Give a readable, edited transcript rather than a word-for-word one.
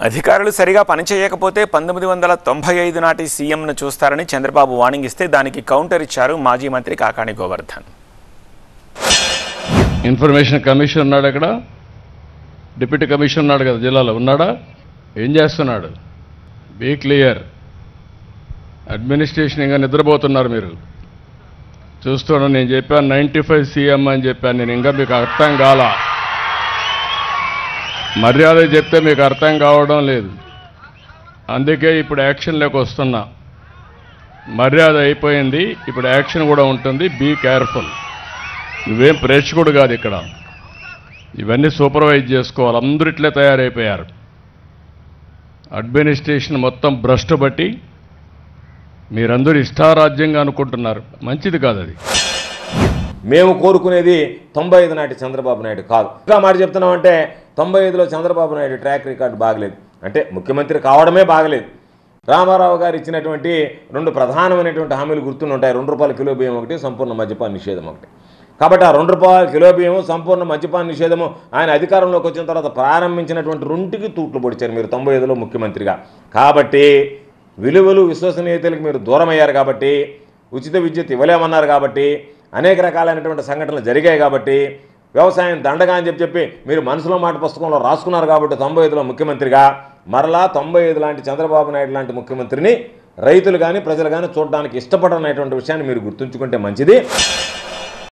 అధికారులు సరిగా పనిచేయకపోతే 1995 నాటి సీఎంను చూస్తారని చంద్రబాబు వార్నింగ్ ఇస్తే దానికి కౌంటర్ ఇచ్చారు మాజీ మంత్రి కాకాణి గోవర్ధన్. ఇన్ఫర్మేషన్ కమిషన్ ఉన్నాడు, అక్కడ డిప్యూటీ కమిషన్ ఉన్నాడు కదా జిల్లాలో, ఉన్నాడా? ఏం చేస్తున్నాడు? Be clear. అడ్మినిస్ట్రేషన్ ఇంకా నిద్రపోతున్నారు మీరు. చూస్తున్నాను, నేను చెప్పాను 95 సీఎం అని చెప్పాను నేను. ఇంకా మీకు అర్థం కాలా? మర్యాద చెప్తే మీకు అర్థం కావడం లేదు. అందుకే ఇప్పుడు యాక్షన్లోకి వస్తున్నా. మర్యాద అయిపోయింది, ఇప్పుడు యాక్షన్ కూడా ఉంటుంది. Be careful. నువ్వేం ప్రేక్షకుడు కాదు ఇక్కడ. ఇవన్నీ సూపర్వైజ్ చేసుకోవాలి. అందరూ ఇట్లే తయారైపోయారు. అడ్మినిస్ట్రేషన్ మొత్తం భ్రష్టు బట్టి మీరందరూ ఇష్టారాజ్యంగా అనుకుంటున్నారు. మంచిది కాదు అది. మేము కోరుకునేది 95 నాటి చంద్రబాబు నాయుడు కాదు. ఇంకా మాట చెప్తున్నామంటే 95లో చంద్రబాబు నాయుడు ట్రాక్ రికార్డు బాగలేదు, అంటే ముఖ్యమంత్రి కావడమే బాగలేదు. రామారావు గారు ఇచ్చినటువంటి 2 ప్రధానమైనటువంటి హామీలు గుర్తున్న ఉంటాయి. ₹2 కిలో బియ్యం ఒకటి, సంపూర్ణ మద్యపాన నిషేధం ఒకటి. కాబట్టి ఆ ₹2 కిలో బియ్యము, సంపూర్ణ మద్యపాన నిషేధము ఆయన అధికారంలోకి వచ్చిన తర్వాత ప్రారంభించినటువంటి 2కి తూట్లు పొడిచారు మీరు 95లో ముఖ్యమంత్రిగా. కాబట్టి విలువలు విశ్వసనీయతలకు మీరు దూరం అయ్యారు. కాబట్టి ఉచిత విద్యుత్ ఇవ్వలేమన్నారు. కాబట్టి అనేక రకాలైనటువంటి సంఘటనలు జరిగాయి. కాబట్టి వ్యవసాయం దండగా అని చెప్పి మీరు మనసులో మాట పుస్తకంలో రాసుకున్నారు. కాబట్టి 95లో ముఖ్యమంత్రిగా మరలా 95 లాంటి చంద్రబాబు నాయుడు లాంటి ముఖ్యమంత్రిని రైతులు కానీ ప్రజలు కానీ చూడడానికి ఇష్టపడనటువంటి విషయాన్ని మీరు గుర్తుంచుకుంటే మంచిది.